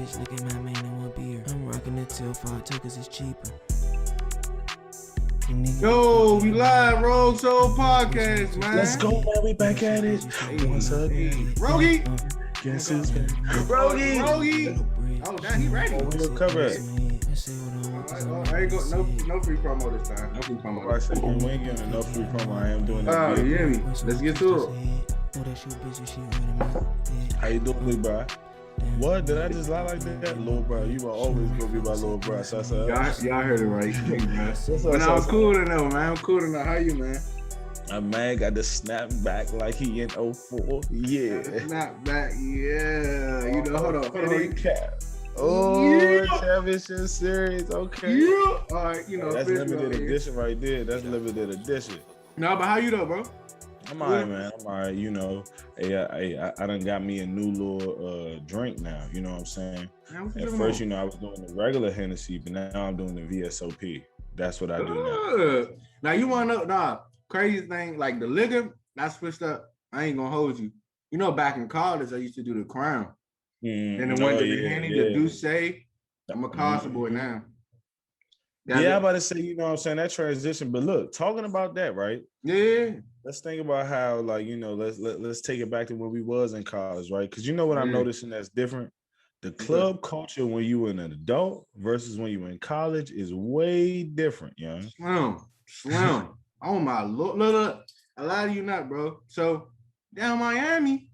bitch, look at my man in one beer. I'm rocking the tail 5 cause it's cheaper. Yo, we live Rogue Soul Podcast, man. Let's go, man. We back at it. Once again. Rogie. Guess who's back? Rogie. Oh, damn, he ready. We gonna cover it. I ain't got no free promo this time. No free promo. I said, we ain't getting enough free promo. I am doing that. Oh, you hear me? Let's get to it. How you doing, Lee, bro? What? Did I just lie like that? Little bro, you are always gonna be my little bro. So y'all heard it right. But I'm cool to know, man. I'm cool to know. How you, man? My man got the snap back like he in 04. Yeah. Snap back, yeah. You know, hold on. Cap. Oh, championship series. Okay. Yeah. All right, you know. That's limited edition right there. That's limited edition. No, but how you though, bro? I'm all right, man. I'm all right. You know, I done got me a new little drink now. You know what I'm saying? Man, at first, you know, I was doing the regular Hennessy, but now I'm doing the VSOP. That's what I do now. Now, you want to know, crazy thing, like the liquor, I switched up. I ain't going to hold you. You know, back in college, I used to do the Crown. And then went to the Henny, the Douce. I'm a Casa boy now. I'm about to say, you know what I'm saying, that transition. But look, talking about that, right? Yeah. Let's think about how, like, you know, let's take it back to when we was in college, right? Because you know what I'm noticing that's different? The club culture when you were an adult versus when you were in college is way different, you know? Slim. Oh, my Lord. Look. A lot of you not, bro. So, down Miami,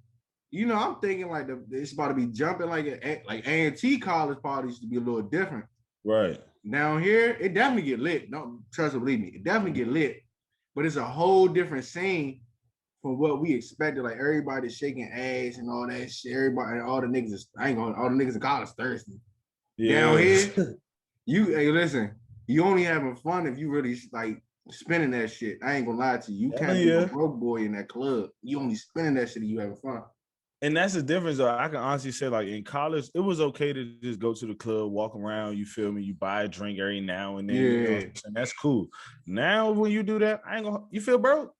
you know, I'm thinking like it's about to be jumping like A&T college parties to be a little different. Right. Down here, it definitely get lit. Don't trust or believe me. It definitely get lit. But it's a whole different scene from what we expected. Like everybody shaking ass and all that shit. Everybody, all the niggas all the niggas in college thirsty. Yeah. Down here, hey, listen, you only having fun if you really like spending that shit. I ain't gonna lie to you. You can't be a broke boy in that club. You only spending that shit if you having fun. And that's the difference, though. I can honestly say, like, in college, it was okay to just go to the club, walk around, you feel me? You buy a drink every now and then. Yeah. You know, and that's cool. Now, when you do that, you feel broke.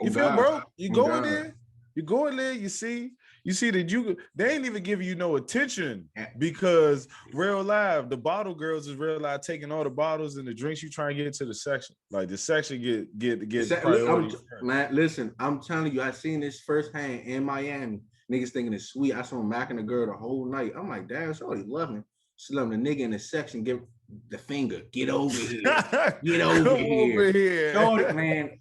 You feel broke. You go in there, you see that they ain't even giving you no attention because real live, the bottle girls is real live taking all the bottles and the drinks you try and get into the section. Like, the section get priority. Man, listen, I'm telling you, I seen this firsthand in Miami. Niggas thinking it's sweet. I saw him macking the girl the whole night. I'm like, damn, shorty love me. She loving the nigga in the section. Give the finger. Get over here. Get over here. Shorty, man.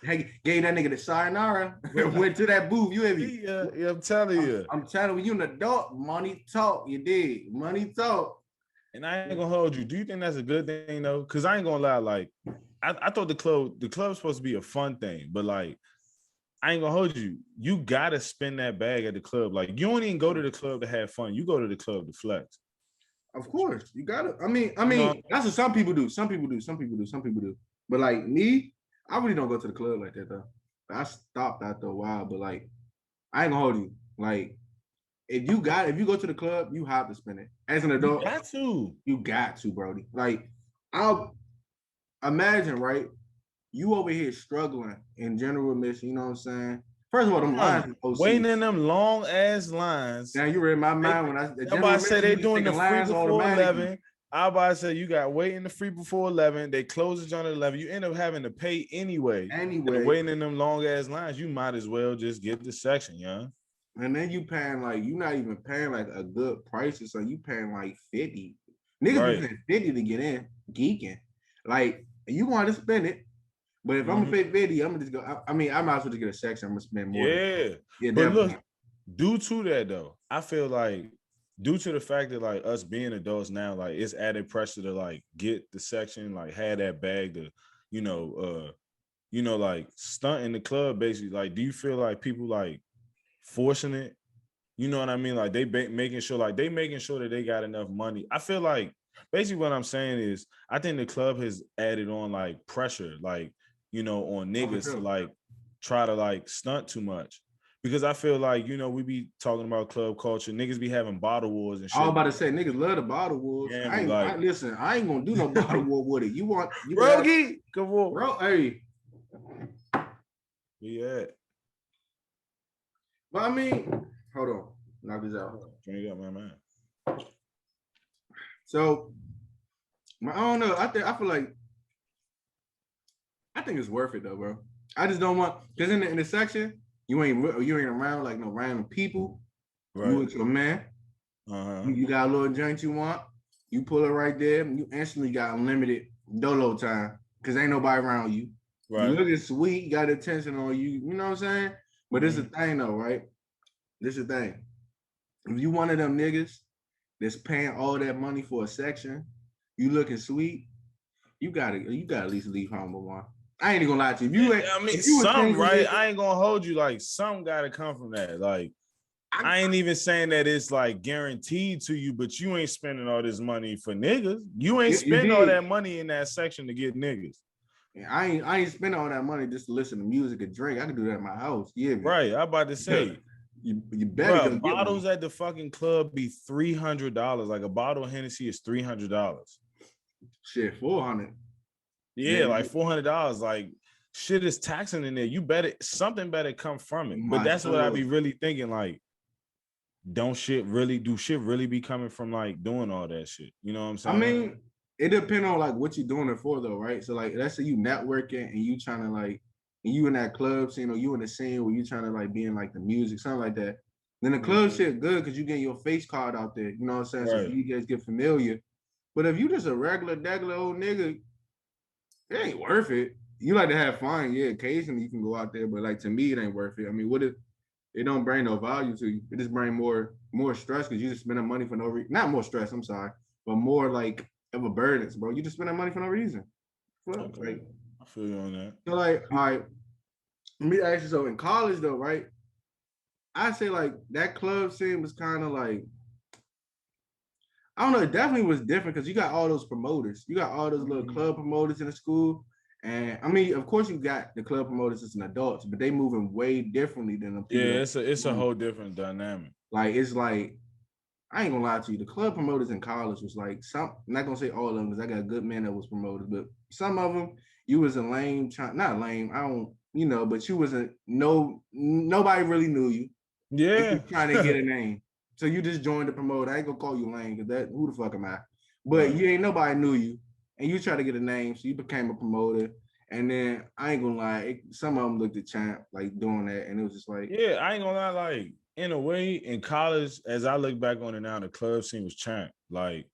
Hey, gave that nigga the sayonara. Went to that booth. You hear me? Yeah, I'm telling you. I'm telling you, an adult. Money talk. You did. Money talk. And I ain't gonna hold you. Do you think that's a good thing though? Because I ain't gonna lie. Like, I thought the club's supposed to be a fun thing, but like, I ain't gonna hold you. You gotta spend that bag at the club. Like, you don't even go to the club to have fun. You go to the club to flex. Of course, you gotta. I mean, that's what some people do. Some people do. But like me, I really don't go to the club like that though. I stopped after a while. But like, I ain't gonna hold you. Like, if you go to the club, you have to spend it. As an adult, you got to, Brody. Like, I'll imagine, right? You over here struggling in general admission, you know what I'm saying? First of all, them lines waiting in them long ass lines. Now you read my mind when I say they doing the free before 11. I about to say you got waiting the free before 11. They close the joint at 11. You end up having to pay anyway. And waiting in them long ass lines, you might as well just get the section, yeah. And then you paying like, you're not even paying like a good price or so. You paying like 50. Niggas be paying 50 to get in, geeking. Like, you want to spend it. But if I'm gonna pay 50, I'm gonna just go. I mean, I might as well just get a section. I'm gonna spend more. Yeah, but definitely. Look, due to that though, I feel like due to the fact that like us being adults now, like it's added pressure to like get the section, like have that bag to, like stunt in the club. Basically, like, do you feel like people like forcing it? You know what I mean? Like making sure that they got enough money. I feel like basically what I'm saying is I think the club has added on like pressure, like, on niggas to like try to like stunt too much. Because I feel like, we be talking about club culture. Niggas be having bottle wars and shit. I was about to say, niggas love the bottle wars. Yeah, I ain't gonna do no bottle war with it. You Rogie, come on. Bro, hey. Yeah. But I mean, hold on. Knock this out. Drink up, my man. So I don't know. I think it's worth it though, bro. I just don't want because in the section you ain't around like no random people. Right. You with your man. You got a little joint you want. You pull it right there. You instantly got unlimited dolo time because ain't nobody around you. Right. You looking sweet. You got attention on you. You know what I'm saying? But this is the thing though, right? This is the thing. If you one of them niggas that's paying all that money for a section, you looking sweet. You gotta at least leave home with one. I ain't even gonna lie to you. Right? I ain't gonna hold you. Like, some gotta come from that. Like, I ain't even saying that it's like guaranteed to you, but you ain't spending all this money for niggas. You ain't spending all that money in that section to get niggas. Yeah, I ain't spending all that money just to listen to music and drink. I can do that at my house. Yeah, right. I'm about to say. You better go bottles at the fucking club be $300. Like a bottle of Hennessy is $300. Shit, $400. Yeah, like $400. Like, shit is taxing in there. Something better come from it. But that's what I be really thinking. Like, do shit really be coming from like doing all that shit? You know what I'm saying? I mean, it depends on like what you're doing it for though, right? So like, let's say you networking and you trying to like, and you in that club scene or you in the scene where you trying to like be in like the music, something like that. Then the club shit good because you getting your face card out there. You know what I'm saying? Right. So you guys get familiar. But if you just a regular old nigga, it ain't worth it. You like to have fun, yeah. Occasionally you can go out there, but like to me, it ain't worth it. I mean, what if it don't bring no value to you? It just bring more stress because you just spending money for no reason. Not more stress, I'm sorry, but more like of a burden, bro. You just spending money for no reason. Well, okay. Like, I feel you on that. So like, all right, let me ask you. So in college though, right? I say like that club scene was kind of like, I don't know, it definitely was different because you got all those promoters. You got all those little club promoters in the school. And I mean, of course you got the club promoters as an adults, but they moving way differently than the people. Yeah, it's a whole different dynamic. Like, it's like, I ain't gonna lie to you, the club promoters in college was like, I'm not gonna say all of them because I got good men that was promoters, but some of them, you was a lame, not lame, I don't, you know, but you wasn't, nobody really knew you. Yeah. You trying to get a name. So you just joined the promoter. I ain't gonna call you lame because who the fuck am I? But you ain't nobody knew you, and you try to get a name, so you became a promoter. And then I ain't gonna lie, some of them looked at Champ like doing that, and it was just like, yeah, I ain't gonna lie, like in a way, in college, as I look back on it now, the club scene was Champ. Like,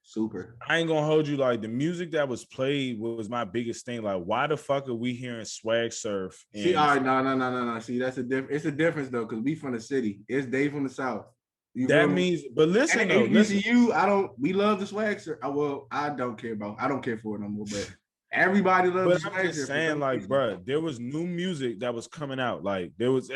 super. I ain't gonna hold you, like the music that was played was my biggest thing. Like, why the fuck are we hearing Swag Surf? See, all right, no. See, that's it's a difference though, because we from the city. It's they from the South. That means, but listen though, listen. We love the Swag Surf. Well, I don't care for it no more, but everybody loves the Swag Surf. I'm just saying, like, bro, there was new music that was coming out. Like, there was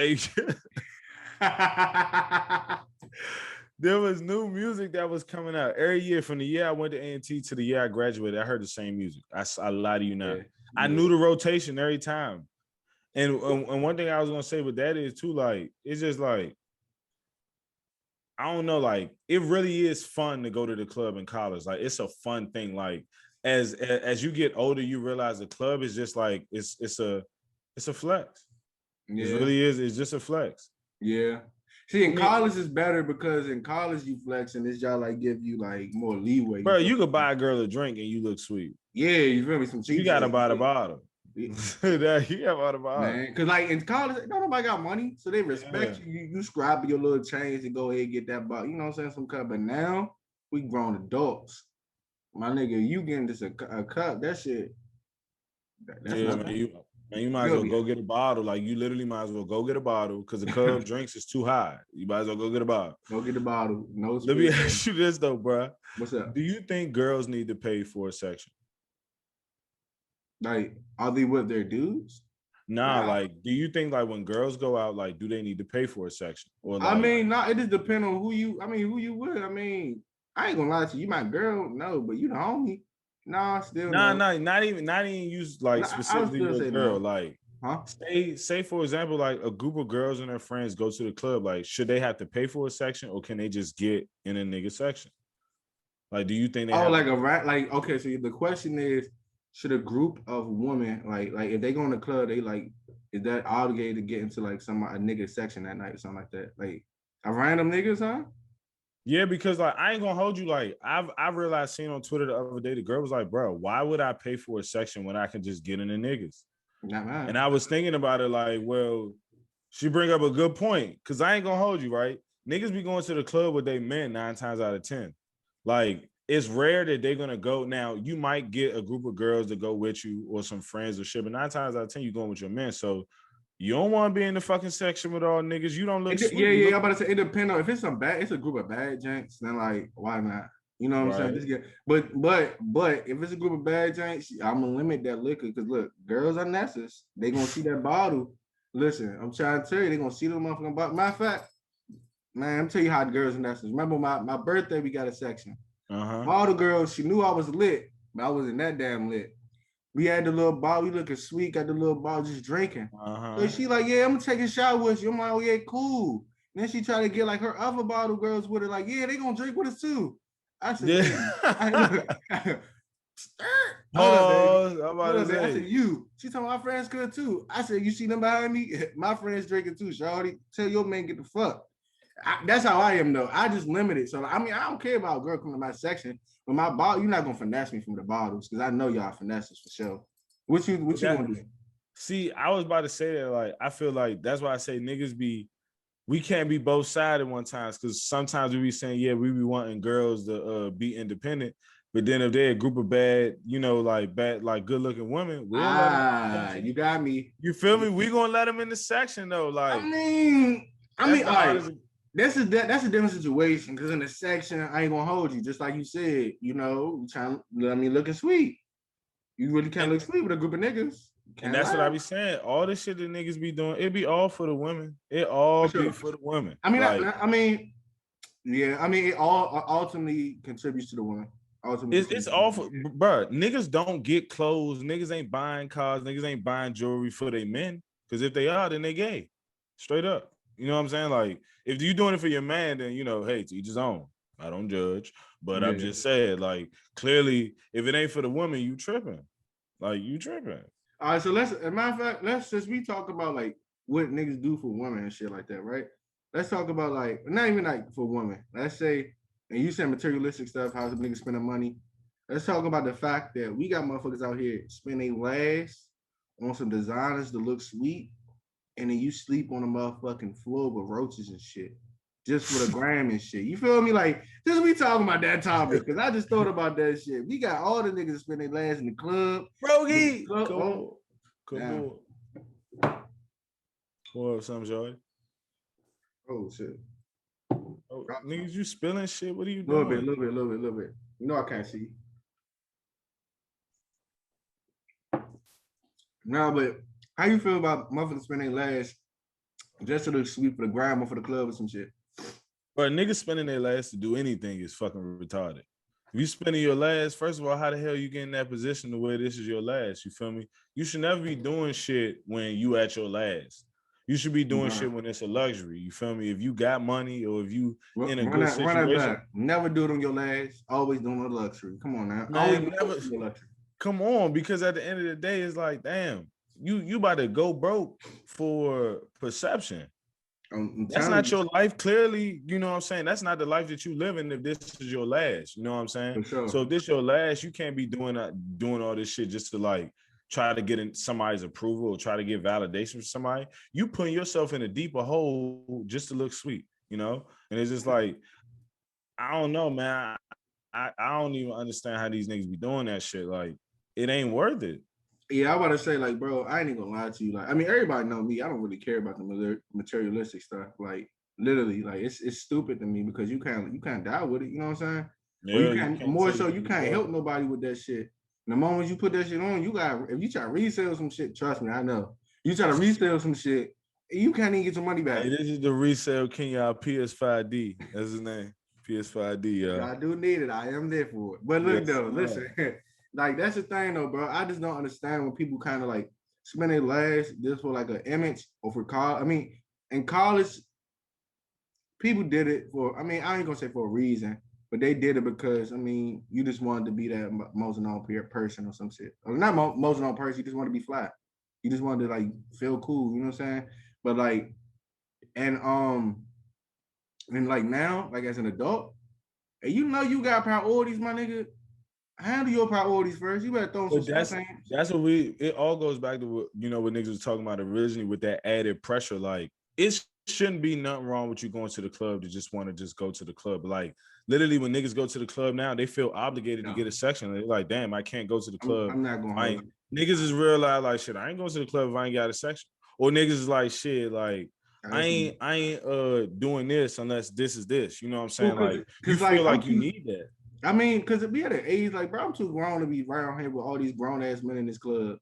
there was new music that was coming out every year. From the year I went to A&T to the year I graduated, I heard the same music. I lie to you not. Yeah. I knew the rotation every time. And one thing I was gonna say with that is too, like, it's just like, I don't know, like, it really is fun to go to the club in college. Like, it's a fun thing. Like, as you get older, you realize the club is just like, it's a flex. Yeah. It really is. It's just a flex. Yeah. See, in college is better because in college you flex and this y'all like give you like more leeway. Bro, you could buy a girl a drink and you look sweet. Yeah, you feel me? Some cheap. You gotta buy the bottle. You gotta buy the bottle. Man, because like in college, nobody got money, so they respect you. You scrap your little change and go ahead and get that bottle. You know what I'm saying? Some cup. But now we grown adults. My nigga, you getting just a cup. That shit. That's man, you might as well go get a bottle. Like, you literally might as well go get a bottle because the club drinks is too high. You might as well go get a bottle. Go get a bottle. No. Let me ask you this though, bro. What's up? Do you think girls need to pay for a section? Like, are they with their dudes? Nah, like, do you think like when girls go out, like, do they need to pay for a section? Or like, I mean, it just depends on who you with. I mean, I ain't gonna lie to you. You my girl, no, but you the homie. Nah, still no. Not even use like specifically with a girl. No. Like, say for example, like a group of girls and their friends go to the club. Like, should they have to pay for a section or can they just get in a nigga section? Like, do you think they okay, so the question is, should a group of women like if they go in the club, they like, is that obligated to get into like a nigga section that night or something like that? Like a random niggas, huh? Yeah, because like I ain't gonna hold you. Like I realized seeing on Twitter the other day, the girl was like, "Bro, why would I pay for a section when I can just get in the niggas?" Not mine. And I was thinking about it like, well, she bring up a good point because I ain't gonna hold you, right? Niggas be going to the club with they men 9 times out of 10. Like it's rare that they're gonna go. Now you might get a group of girls to go with you or some friends or shit, but 9 times out of 10 you going with your men. So you don't want to be in the fucking section with all niggas. You don't look sweet. I'm about to say it depends on if it's it's a group of bad janks, then like why not? You know what I'm saying? Just get, but if it's a group of bad janks, I'm gonna limit that liquor because look, girls are necessary. They gonna see that bottle. Listen, I'm trying to tell you, they gonna see the motherfucking bottle. Matter of fact, man, I'm tell you how the girls are necessary. Remember my birthday, we got a section. All the girls, she knew I was lit, but I wasn't that damn lit. We had the little bottle, we looking sweet, got the little bottle just drinking. So she like, yeah, I'm gonna take a shot with you. I'm like, oh yeah, cool. And then she tried to get like her other bottle girls with her, like, yeah, they gonna drink with us too. I said, yeah. I said, you. She told my friends could too. I said, you see them behind me? My friends drinking too, shawty. Tell your man get the fuck. That's how I am though. I just limit it. So I mean, I don't care about a girl coming to my section, but my bottle, you're not gonna finesse me from the bottles because I know y'all finesses for sure. What you gonna do? See, I was about to say that. Like, I feel like that's why I say niggas we can't be both sides at one time because sometimes we be saying, yeah, we be wanting girls to be independent. But then if they're a group of bad, like good looking women, you got me. You feel me? We gonna let them in the section though. Like, I mean, all right. That's a different situation because in the section, I ain't gonna hold you. Just like you said, looking sweet. You really can't look sweet with a group of niggas. And that's what I be saying. All the shit that niggas be doing, it be all for the women. It all be for the women. I mean, it all ultimately contributes to the woman. It's all for, bro. Niggas don't get clothes. Niggas ain't buying cars. Niggas ain't buying jewelry for their men. Because if they are, then they gay. Straight up. You know what I'm saying? Like, if you doing it for your man, then, hey, to each his own. I don't judge. But I'm just saying, like, clearly, if it ain't for the woman, you tripping. Like, you tripping. All right, so as a matter of fact, since we talk about, like, what niggas do for women and shit like that, right? Let's talk about, like, not even, like, for women. Let's say, and you said materialistic stuff, how the niggas spending money. Let's talk about the fact that we got motherfuckers out here spending last on some designers to look sweet, and then you sleep on a motherfucking floor with roaches and shit, just for the gram and shit. You feel me? Like, just we talking about that topic, because I just thought about that shit. We got all the niggas spending last in the club. Bro, come on. What up, something, Joey? Oh, shit. Oh, niggas, you spilling shit? What are you doing? A little bit. You know I can't see. No, but how you feel about motherfuckers spending last just to look sweet for the gram or for the club or some shit? But niggas spending their last to do anything is fucking retarded. If you spending your last, first of all, how the hell you get in that position to where this is your last? You feel me? You should never be doing shit when you at your last. You should be doing shit when it's a luxury. You feel me? If you got money or if you in a good situation. Run that back. Never do it on your last. Always doing a luxury. Come on now. Man, come on, because at the end of the day, it's like, damn, you about to go broke for perception. That's not your life. Clearly, you know what I'm saying? That's not the life that you live in if this is your last. You know what I'm saying? Sure. So if this your last, you can't be doing all this shit just to like try to get in somebody's approval or try to get validation from somebody. You putting yourself in a deeper hole just to look sweet, And it's just like, I don't know, man. I don't even understand how these niggas be doing that shit. Like, it ain't worth it. Yeah, I about to say, like, bro, I ain't even gonna lie to you. Like, I mean, everybody know me. I don't really care about the materialistic stuff. Like, literally, like, it's stupid to me because you can't die with it. You know what I'm saying? Yeah, or you can't help nobody with that shit. And the moment you put that shit on, if you try to resell some shit, trust me, I know. You try to resell some shit, you can't even get your money back. Hey, this is the resale king, y'all. PS5D. That's his name. PS5D, y'all. I do need it. I am there for it. But look, though, listen. Like, that's the thing, though, bro. I just don't understand when people kind of, like, spend their last just for, like, an image or for college. I mean, in college, people did it for, I mean, I ain't going to say for a reason, but they did it because, I mean, you just wanted to be that most known person or some shit. Or not most known person, you just want to be fly. You just wanted to, like, feel cool, you know what I'm saying? But, like, and And like now, like as an adult, and you know you got priorities, my nigga. Handle your priorities first. You better throw some But sweatpants. that's what it all goes back to what what niggas was talking about originally with that added pressure. Like it shouldn't be nothing wrong with you going to the club to just want to just go to the club. Like literally when niggas go to the club now, they feel obligated to get a section. They're like, damn, I can't go to the club. I'm not gonna I ain't, niggas is realize like shit, I ain't going to the club if I ain't got a section. Or niggas is like shit, like I ain't doing this unless this is this. You know what I'm saying? Well, like you cause like feel like you need that. I mean, because we at an age like, bro, I'm too grown to be around here with all these grown ass men in this club.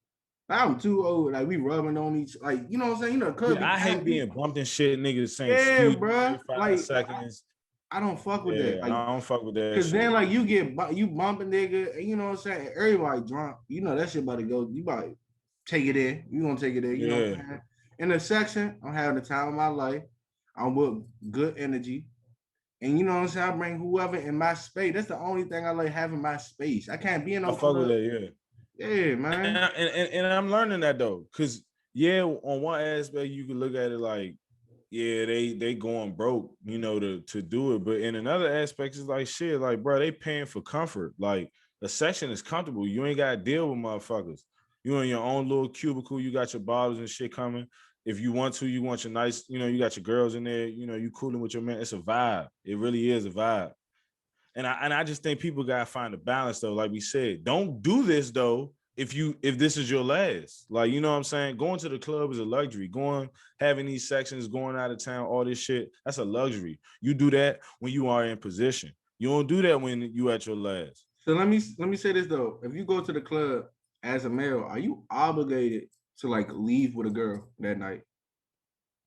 I'm too old. Like we rubbing on each, like you know what I'm saying. You know, the club. Yeah, I hate being bumped and shit. Niggas saying, yeah, "Excuse bro. me, 5 Like seconds." I don't fuck with that. Like I don't fuck with that cause shit. then like you get you bumping nigga, and you know what I'm saying. Everybody drunk. You know that shit about to go. You about to take it in. You gonna take it in. You know what I'm saying. In the section, I'm having the time of my life. I'm with good energy. And you know what I'm saying? I bring whoever in my space. That's the only thing I like having my space. I can't be in no I fuck with that, yeah, man. And I'm learning that though, cause on one aspect you can look at it like, yeah, they going broke, to do it. But in another aspect, it's like shit, like bro, they paying for comfort. Like the section is comfortable. You ain't gotta deal with motherfuckers. You in your own little cubicle, you got your bottles and shit coming. If you want to, you want your nice, you got your girls in there, you cooling with your man. It's a vibe. It really is a vibe. And I just think people gotta find a balance though. Like we said, don't do this though if this is your last. Like, you know what I'm saying? Going to the club is a luxury. Having these sections, going out of town, all this shit, that's a luxury. You do that when you are in position. You don't do that when you at your last. So let me say this though. If you go to the club as a male, are you obligated to like leave with a girl that night?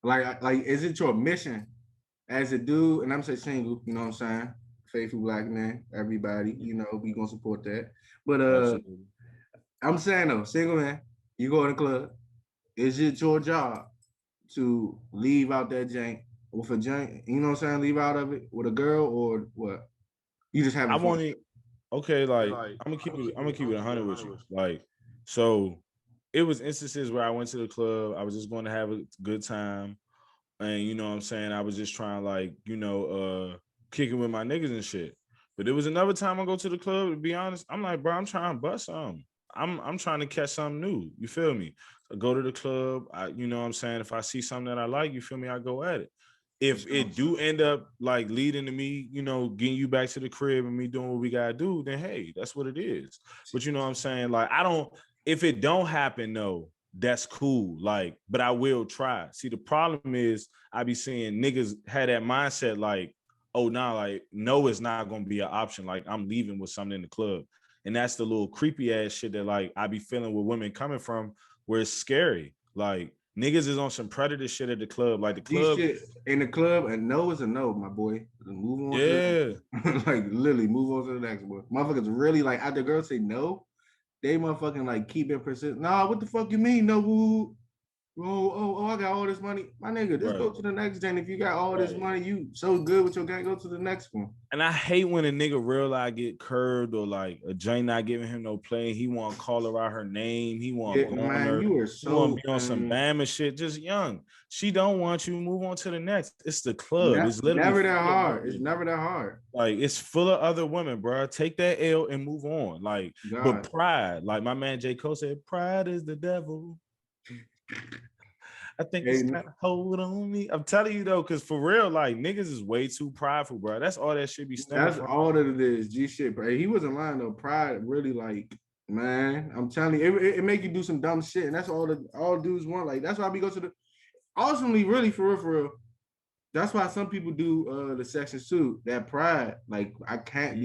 Like is it your mission as a dude? And I'm saying single, you know what I'm saying? Faithful black man, everybody, we gonna support that. But Absolutely. I'm saying though, single man, you go in the club, is it your job to leave out that jank with a jank, you know what I'm saying? Leave out of it with a girl or what? You just having fun. Okay, like I'm gonna keep it 100 with you. Like, so it was instances where I went to the club, I was just going to have a good time. And you know what I'm saying? I was just trying like, kicking with my niggas and shit. But there was another time I go to the club, to be honest, I'm like, bro, I'm trying to bust something. I'm trying to catch something new. You feel me? I go to the club, you know what I'm saying? If I see something that I like, you feel me? I go at it. If it do end up like leading to me, getting you back to the crib and me doing what we gotta do, then hey, that's what it is. But you know what I'm saying? Like, if it don't happen though, that's cool. Like, but I will try. See, the problem is I be seeing niggas had that mindset like, oh, nah, like, no, it's not gonna be an option. Like, I'm leaving with something in the club. And that's the little creepy ass shit that like I be feeling with women coming from where it's scary. Like, niggas is on some predator shit at the club. Like the club shit in the club, and no is a no, my boy. Move on. Yeah. Like literally move on to the next one. Motherfuckers really like after girls say no, they motherfucking like keep it persistent. Nah, what the fuck you mean? No, woo. Oh, I got all this money. My nigga, just go to the next gen. If you got all this money, you so good with your gang, go to the next one. And I hate when a nigga realize get curved or like a Jane not giving him no play. He want to call her out her name. He want to go on her. You are so want to be on some Bama shit. Just young. She don't want you. Move on to the next. It's the club. It's literally never that hard. It's never that hard. Like it's full of other women, bro. Take that L and move on. Like, but pride, like my man J. Cole said, pride is the devil. I think it's got a hold on me. I'm telling you though, because for real, like niggas is way too prideful, bro. That's all that shit be stemming from. That's all that it is. G shit, bro. He wasn't lying though. Pride really, like, man. I'm telling you, it make you do some dumb shit, and that's all dudes want. Like that's why we go to the. Ultimately, really, for real. That's why some people do the sections too. That pride, like I can't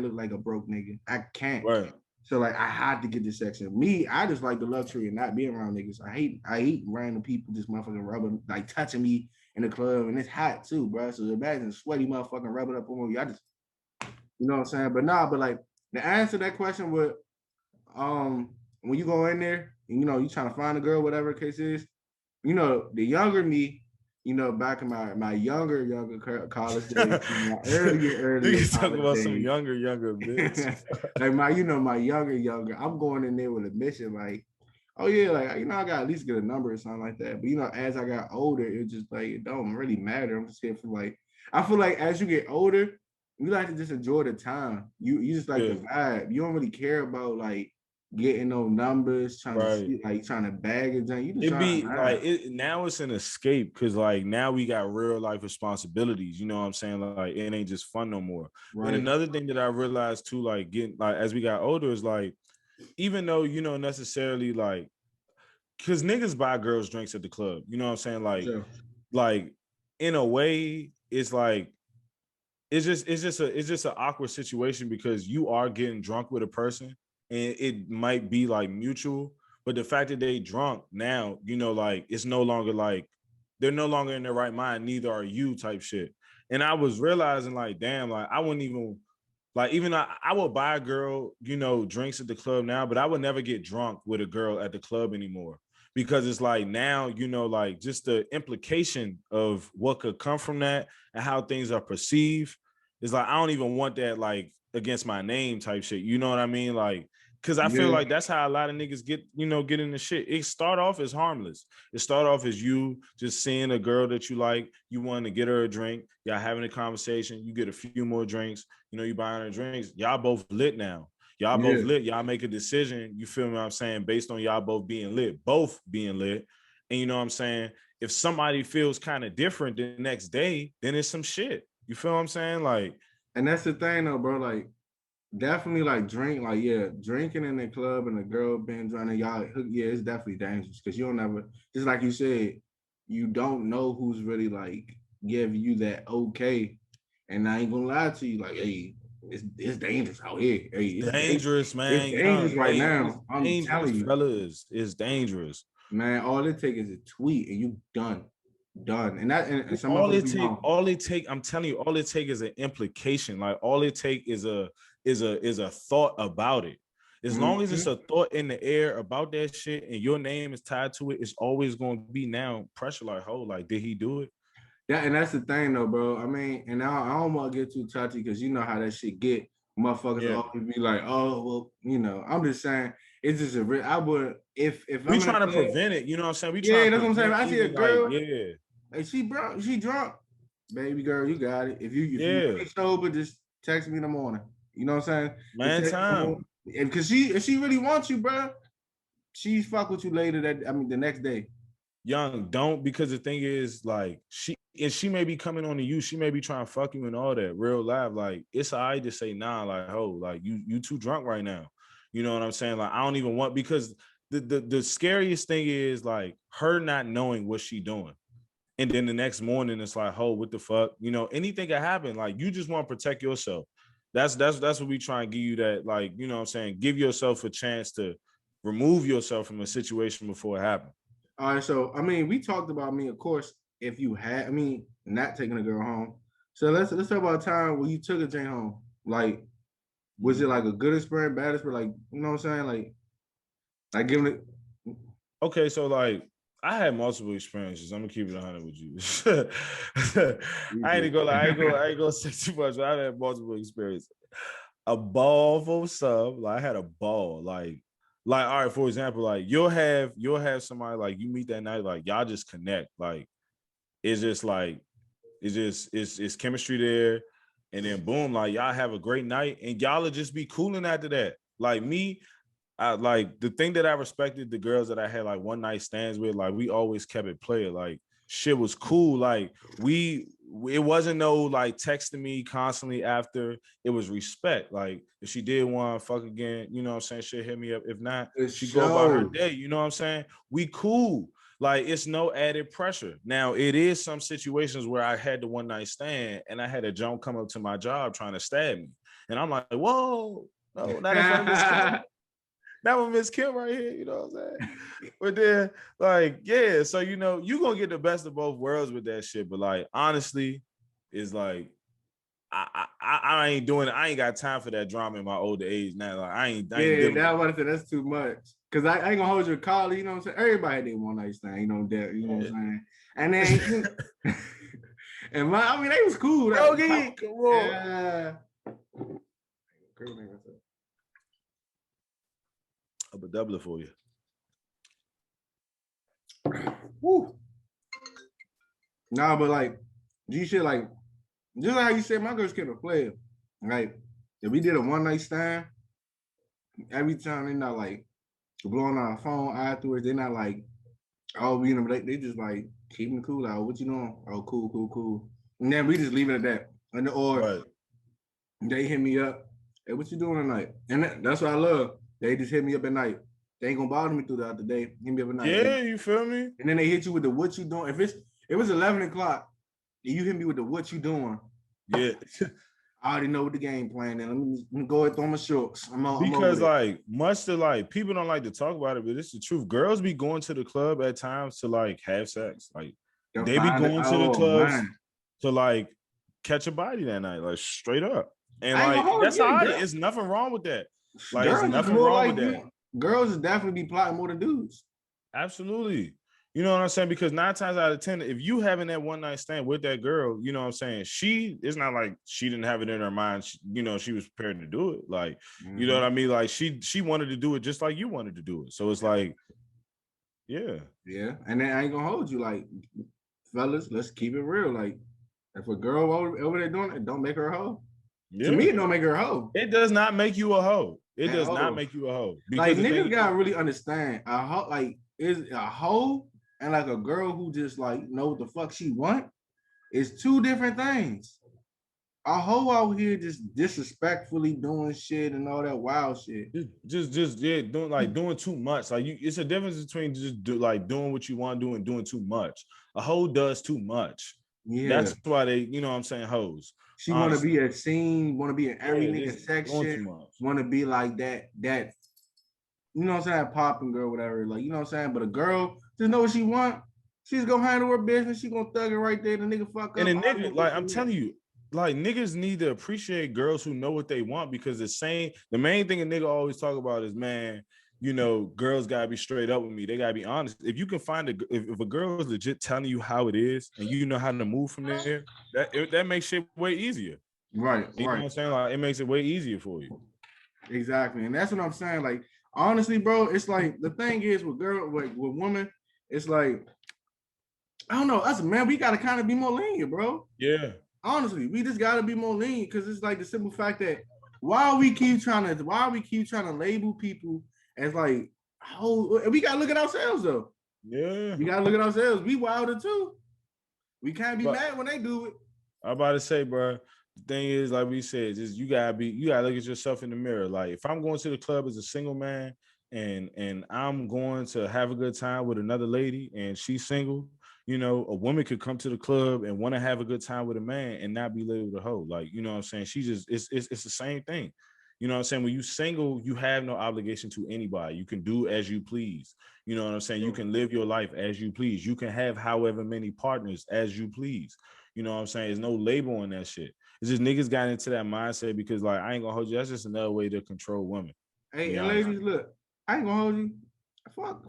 look like a broke nigga. I can't. Right. So like I had to get this section. Me, I just like the luxury of not being around niggas. I hate random people just motherfucking rubbing, like touching me in the club, and it's hot too, bro. So imagine sweaty motherfucking rubbing up on me. I just, you know what I'm saying? But like the answer to that question would, when you go in there and you trying to find a girl, whatever the case is, the younger me. Back in my younger college days, earlier. You talk about days. Some younger bitch. Like my younger. I'm going in there with a mission, like, oh yeah, like I got at least get a number or something like that. But as I got older, it just like it don't really matter. I'm just here for like, I feel like as you get older, you like to just enjoy the time. You just like the vibe. You don't really care about like getting no numbers, trying to Right. see, like trying to bag it down. You just It trying be to like vibe. now it's an escape because like now we got real life responsibilities. You know what I'm saying? Like it ain't just fun no more. And Right. another thing that I realized too, like getting like as we got older, is like even though you know necessarily like because niggas buy girls drinks at the club. You know what I'm saying? So, Like in a way, it's like it's just an awkward situation because you are getting drunk with a person and it might be like mutual, but the fact that they drunk now, you know, like it's no longer like they're no longer in their right mind, neither are you type shit. And I was realizing like, damn, like I wouldn't even like even I would buy a girl, you know, drinks at the club now, but I would never get drunk with a girl at the club anymore because it's like now, you know, like just the implication of what could come from that and how things are perceived is like I don't even want that like against my name type shit. You know what I mean? Like, cause I feel yeah. like that's how a lot of niggas get, you know, get into shit. It start off as harmless. It start off as you just seeing a girl that you like, you want to get her a drink, y'all having a conversation, you get a few more drinks, you know, you buying her drinks, y'all both lit now. Y'all both Yeah. lit. Y'all make a decision. You feel me? What I'm saying, based on y'all both being lit. And you know what I'm saying? If somebody feels kind of different the next day, then it's some shit. You feel what I'm saying? Like, And that's the thing though, bro. Like definitely like drinking in the club and the girl being drunk and y'all, yeah, it's definitely dangerous because you don't ever, just like you said, you don't know who's really like give you that okay. And I ain't gonna lie to you, like, hey, it's dangerous out here. Hey, dangerous, it's man. dangerous Young, right dangerous, now. I'm dangerous, telling you, fellas. It's dangerous. man. All it takes is a tweet and you done, done. And that and some All motherfuckers it be take, wrong. all it take, I'm telling you, all it take is an implication. Like all it take is a thought about it. As long as it's Mhm. a thought in the air about that shit and your name is tied to it, it's always going to be now pressure. Like, oh, like did he do it? And that's the thing though, bro. I mean, and I don't want to get too touchy because you know how that shit get. Motherfuckers will Yeah, always be like, oh, well, you know. I'm just saying, it's just a real. I would if we I'm in a trying to club. prevent it. You know what I'm saying? We trying Yeah, to that's what I'm saying. prevent I see a even like, girl, yeah, like she drunk, baby girl, you got it. If you yeah, really sober, just text me in the morning. You know what I'm saying? Just man, text me in the time. morning. And because if she really wants you, bro, she fuck with you later. The next day. Young, don't, because the thing is like she may be coming on to you, she may be trying to fuck you and all that real live. Like it's all right to say nah, like oh, like you too drunk right now. You know what I'm saying? Like I don't even want, because the scariest thing is like her not knowing what she doing. And then the next morning it's like, oh, what the fuck? You know, anything can happen. Like you just want to protect yourself. That's what we try and give you, that, like, you know what I'm saying? Give yourself a chance to remove yourself from a situation before it happens. All right, so I mean, we talked about me, of course. If you had, I mean, not taking a girl home. So let's talk about a time when you took a Jane home. Like, was it like a good experience, bad experience? Like, you know what I'm saying? Like giving it. Okay, so like I had multiple experiences. I'm gonna keep it 100 with you. I ain't gonna lie, I ain't gonna say too much, but I had multiple experiences. A ball for sub, like I had a ball. Like all right, for example, like you'll have somebody like you meet that night, like y'all just connect. Like it's just like it's chemistry there, and then boom, like y'all have a great night, and y'all will just be cooling after that. Like me, I like the thing that I respected the girls that I had like one night stands with, like we always kept it player. Like shit was cool. Like it wasn't no like texting me constantly after. It was respect. Like if she did want to fuck again, you know what I'm saying? She'll hit me up. If not, The she go about her show. day. You know what I'm saying? We cool. Like it's no added pressure. Now it is some situations where I had the one night stand and I had a jump come up to my job trying to stab me. And I'm like, whoa, no, not in front of Miss Kim. That was Miss Kim right here, you know what I'm saying? But then, like, yeah, so you know, you gonna get the best of both worlds with that shit. But like, honestly, it's like I ain't doing it. I ain't got time for that drama in my older age now. Like, I ain't Yeah, dealing that with was that's too much. Cause I ain't gonna hold your collar, you know what I'm saying? Everybody did one night stand, you know that, you know what I'm it. saying? And then and I mean they was cool. Yogi, come on. Yeah. I'm a doubler for you. Woo. Nah, but like G shit, like Just like you said, my girls kept a player. Like, if we did a one night stand, every time they not like blowing our phone afterwards, they're not like, oh, they just like keeping it cool. Like, oh, what you doing? Oh, cool. And then we just leave it at that. Or Right. they hit me up. Hey, what you doing tonight? And that's what I love. They just hit me up at night. They ain't gonna bother me throughout the day. Hit me up at night. Yeah, you feel me? And then they hit you with the what you doing. If it's 11 o'clock, and you hit me with the what you doing. Yeah. I already know what the game plan is. Let me go ahead and throw my shorts. Because like much to like people don't like to talk about it, but it's the truth. Girls be going to the club at times to like have sex. Like they be going to the clubs to like catch a body that night, like straight up. And like that's all right. It's nothing wrong with that. Like there's nothing wrong with that. Girls is definitely be plotting more than dudes. Absolutely. You know what I'm saying? Because 9 times out of 10, if you having that one night stand with that girl, you know what I'm saying? It's not like she didn't have it in her mind. She was prepared to do it. Like, you know what I mean? Like she wanted to do it just like you wanted to do it. So it's like, yeah. Yeah. And then I ain't gonna hold you. Like, fellas, let's keep it real. Like, if a girl over there doing it, don't make her a hoe. Yeah. To me, it don't make her a hoe. It does not make you a hoe. It does not make you a hoe. Like, niggas gotta really understand a hoe, like, is a hoe and like a girl who just like know what the fuck she want is two different things. A hoe out here just disrespectfully doing shit and all that wild shit. Doing too much. Like it's a difference between doing what you want to do and doing too much. A hoe does too much. Yeah, that's why they, you know what I'm saying, hoes. She want to be a scene, want to be in every nigga section, want to be like that, you know what I'm saying, popping girl, whatever. Like, you know what I'm saying? But a girl just know what she want. She's gonna handle her business. She gonna thug it right there. The nigga fuck up. And the nigga, like I'm telling you, like niggas need to appreciate girls who know what they want, because the main thing a nigga always talk about is, man, you know, girls gotta be straight up with me. They gotta be honest. If you can find if a girl is legit telling you how it is and you know how to move from there, that makes shit way easier. Right. You know what I'm saying? Like it makes it way easier for you. Exactly. And that's what I'm saying. Like, honestly, bro, it's like the thing is with women, it's like, I don't know, us man, we gotta kind of be more lenient, bro. Yeah. Honestly, we just gotta be more lenient, because it's like the simple fact that why we keep trying to label people as like, oh, we gotta look at ourselves though. Yeah. We gotta look at ourselves. We wilder too. We can't be mad when they do it. I'm about to say, bro. The thing is, like we said, just you gotta look at yourself in the mirror. Like if I'm going to the club as a single man and I'm going to have a good time with another lady and she's single, you know, a woman could come to the club and want to have a good time with a man and not be labeled a hoe. Like, you know what I'm saying? It's the same thing. You know what I'm saying? When you single, you have no obligation to anybody. You can do as you please. You know what I'm saying? You can live your life as you please. You can have however many partners as you please. You know what I'm saying? There's no label on that shit. It's just niggas got into that mindset because, like, I ain't gonna hold you. That's just another way to control women. Hey, and ladies, look, I ain't gonna hold you.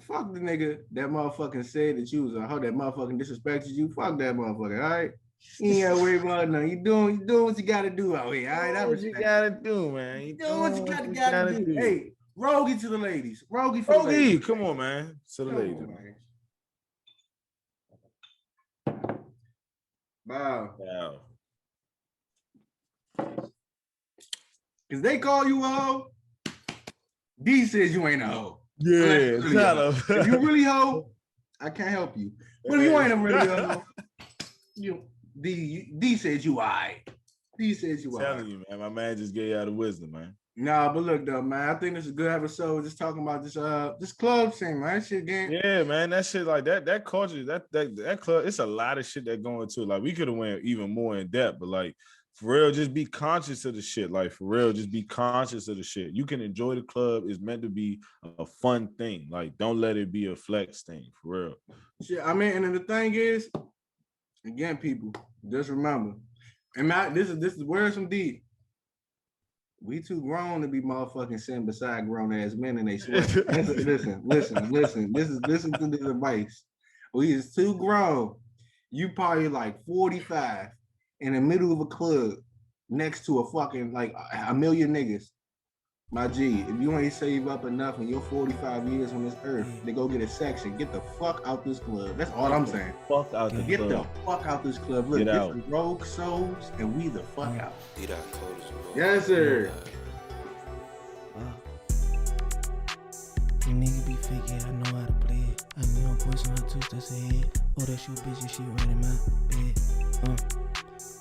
Fuck the nigga that motherfucking said that you was a hoe, that motherfucking disrespected you. Fuck that motherfucker, all right? You ain't gotta worry about nothing. You doing what you gotta do out here, all right? That's what you gotta do, man. You doing what you gotta do. Hey, Rogie to the ladies. Rogie for the ladies. Come on, man. To the ladies. Wow. Because they call you a hoe, D says you ain't a hoe. Yeah, if you really hoe, I can't help you. But if you ain't a really hoe, D says you alright. D says you alright. Telling you, man, my man just gave you out of wisdom, man. Nah, but look though, man, I think this is a good episode. Just talking about this club scene, man. That shit game. Yeah, man, that shit like that culture, that club. It's a lot of shit that go into it. Like we could have went even more in depth, but like for real, just be conscious of the shit. Like for real, just be conscious of the shit. You can enjoy the club. It's meant to be a fun thing. Like don't let it be a flex thing. For real. Shit, I mean, and then the thing is, again, people, just remember, and this is where some deep. We too grown to be motherfucking sitting beside grown ass men and they sweat. Listen. Listen to this advice. We is too grown. You probably like 45 in the middle of a club next to a fucking like a million niggas. My G, if you ain't save up enough in your 45 years on this earth to go get a section, get the fuck out this club. That's all I'm saying. Fuck out the Get club. the fuck out this club. Look, Get out. different rogue souls, and we the fuck out. Uh, Yes, sir. You nigga be fake, yeah, I know how to play it. I mean, on course, on twist, that's a head. Oh, that's you, bitch, and shit right in my bed.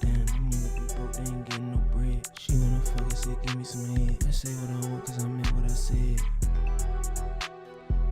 Damn, you nigga be broke, they ain't getting no bread. She wanna fuck, I said, give me some head. I say what I want, cause I meant what I said.